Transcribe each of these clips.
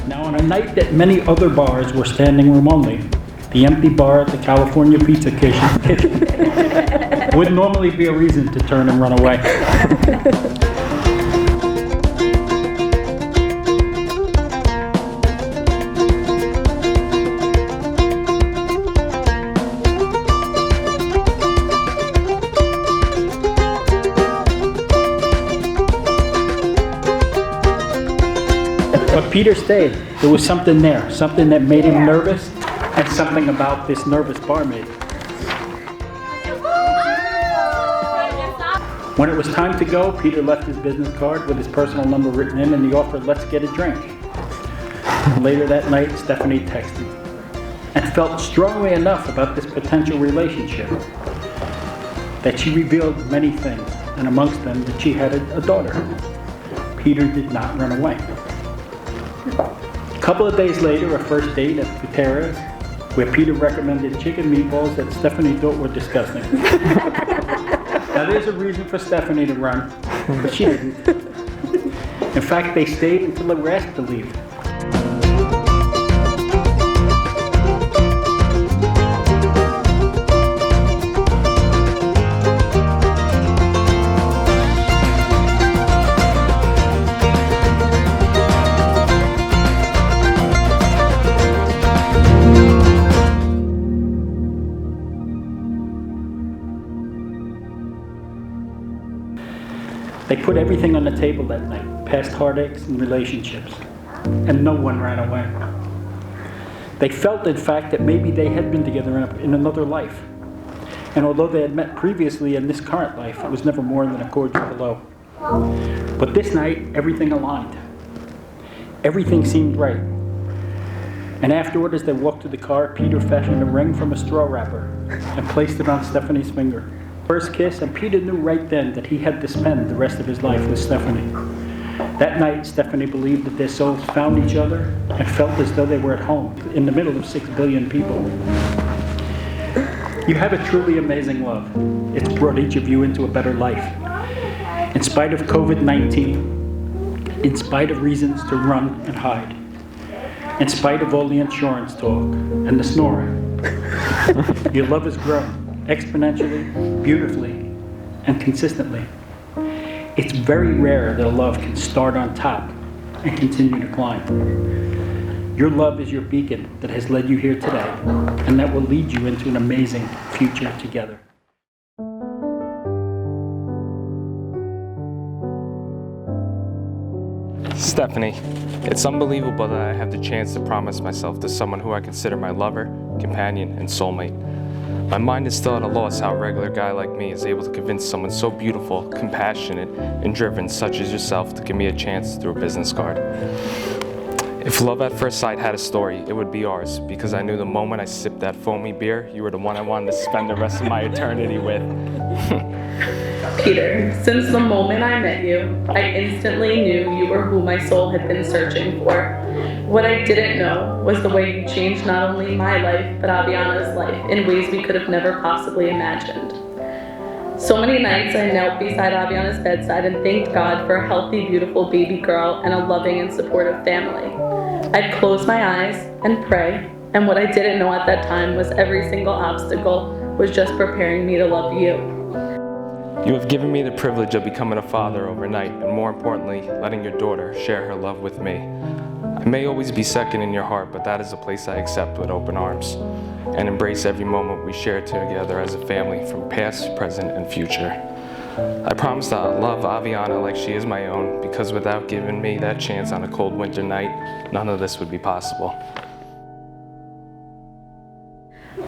Now, on a night that many other bars were standing room only, the empty bar at the California Pizza Kitchen would normally be a reason to turn and run away. But Peter stayed. There was something there, something that made him nervous, and something about this nervous barmaid. When it was time to go, Peter left his business card with his personal number written in, and he offered, "Let's get a drink." Later that night, Stephani texted and felt strongly enough about this potential relationship that she revealed many things, and amongst them that she had a daughter. Peter did not run away. A couple of days later, a first date at Putera's, where Peter recommended chicken meatballs that Stephani thought were disgusting. Now, there's a reason for Stephani to run, but she didn't. In fact, they stayed until they were asked to leave. They put everything on the table that night, past heartaches and relationships, and no one ran away. They felt, in fact, that maybe they had been together in another life. And although they had met previously in this current life, it was never more than a cordial hello. But this night, everything aligned. Everything seemed right. And afterward, as they walked to the car, Peter fashioned a ring from a straw wrapper and placed it on Stephani's finger. First kiss, and Peter knew right then that he had to spend the rest of his life with Stephani. That night, Stephani believed that their souls found each other and felt as though they were at home in the middle of 6 billion people. You have a truly amazing love. It's brought each of you into a better life. In spite of COVID-19, in spite of reasons to run and hide, in spite of all the insurance talk and the snoring, your love has grown exponentially, beautifully, and consistently. It's very rare that a love can start on top and continue to climb. Your love is your beacon that has led you here today, and that will lead you into an amazing future together. Stephani, it's unbelievable that I have the chance to promise myself to someone who I consider my lover, companion, and soulmate. My mind is still at a loss how a regular guy like me is able to convince someone so beautiful, compassionate, and driven such as yourself to give me a chance through a business card. If love at first sight had a story, it would be ours, because I knew the moment I sipped that foamy beer, you were the one I wanted to spend the rest of my eternity with. Peter, since the moment I met you, I instantly knew you were who my soul had been searching for. What I didn't know was the way you changed not only my life, but Aviana's life in ways we could have never possibly imagined. So many nights I knelt beside Aviana's bedside and thanked God for a healthy, beautiful baby girl and a loving and supportive family. I'd close my eyes and pray, and what I didn't know at that time was every single obstacle was just preparing me to love you. You have given me the privilege of becoming a father overnight, and more importantly, letting your daughter share her love with me. I may always be second in your heart, but that is a place I accept with open arms and embrace every moment we share together as a family from past, present, and future. I promise that I'll love Aviana like she is my own, because without giving me that chance on a cold winter night, none of this would be possible.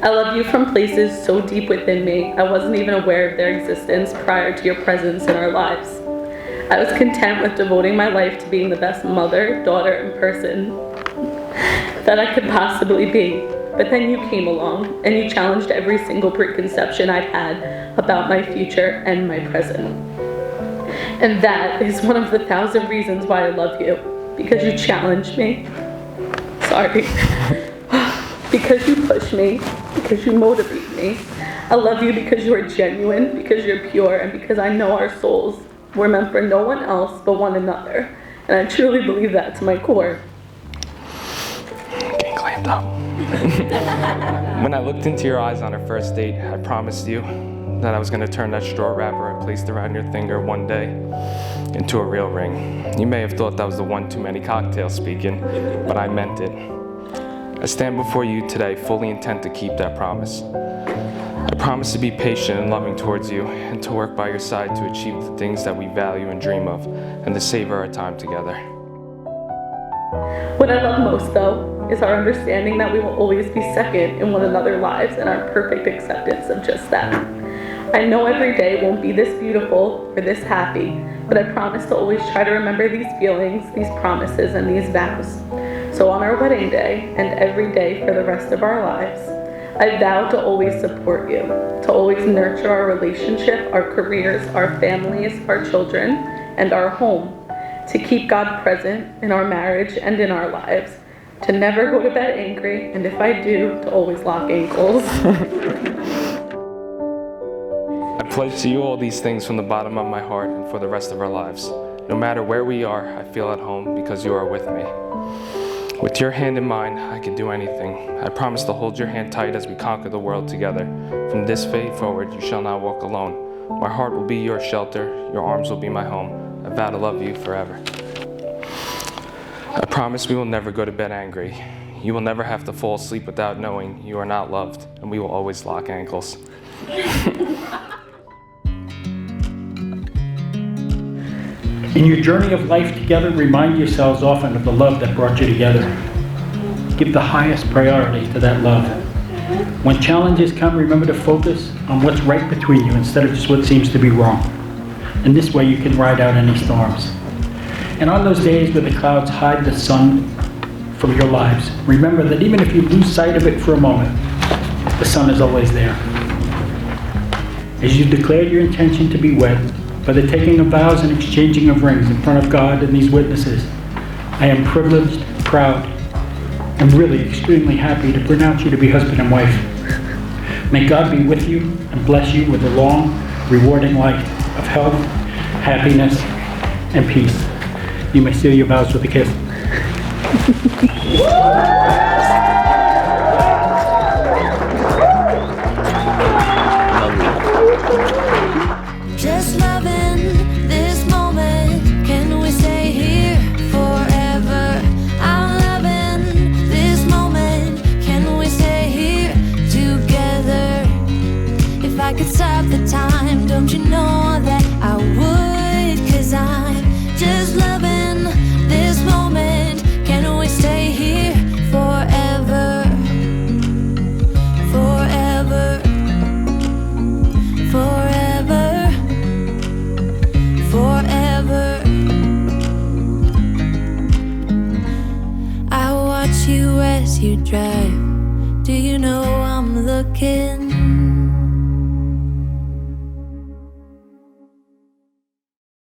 I love you from places so deep within me, I wasn't even aware of their existence prior to your presence in our lives. I was content with devoting my life to being the best mother, daughter, and person that I could possibly be. But then you came along, and you challenged every single preconception I'd had about my future and my present. And that is one of the 1,000 reasons why I love you, because you challenged me. Sorry. Because you push me, because you motivate me. I love you because you are genuine, because you're pure, and because I know our souls were meant for no one else but one another. And I truly believe that to my core. stand up. When I looked into your eyes on our first date, I promised you that I was going to turn that straw wrapper I placed around your finger one day into a real ring. You may have thought that was the one too many cocktails speaking, but I meant it. I stand before you today fully intent to keep that promise. I promise to be patient and loving towards you and to work by your side to achieve the things that we value and dream of and to savor our time together. What I love most, though, is our understanding that we will always be second in one another's lives and our perfect acceptance of just that. I know every day won't be this beautiful or this happy, but I promise to always try to remember these feelings, these promises, and these vows. So on our wedding day and every day for the rest of our lives, I vow to always support you, to always nurture our relationship, our careers, our families, our children, and our home, to keep God present in our marriage and in our lives, to never go to bed angry, and if I do, to always lock ankles. I pledge to you all these things from the bottom of my heart and for the rest of our lives. No matter where we are, I feel at home because you are with me. With your hand in mine, I can do anything. I promise to hold your hand tight as we conquer the world together. From this day forward, you shall not walk alone. My heart will be your shelter, your arms will be my home. I vow to love you forever. I promise we will never go to bed angry. You will never have to fall asleep without knowing you are not loved, and we will always lock ankles. In your journey of life together, remind yourselves often of the love that brought you together. Give the highest priority to that love. When challenges come, remember to focus on what's right between you instead of just what seems to be wrong. And this way you can ride out any storms. And on those days where the clouds hide the sun from your lives, remember that even if you lose sight of it for a moment, the sun is always there. As you declare your intention to be wed, by the taking of vows and exchanging of rings in front of God and these witnesses, I am privileged, proud, and really extremely happy to pronounce you to be husband and wife. May God be with you and bless you with a long, rewarding life of health, happiness, and peace. You may seal your vows with a kiss. Just loving this moment. Can we stay here forever? I'm loving this moment. Can we stay here together? If I could stop the time, don't you know that I would? 'Cause I'm just loving this moment. Can we stay here forever? Forever. Forever. Forever. I watch you as you drive. Do you know I'm looking?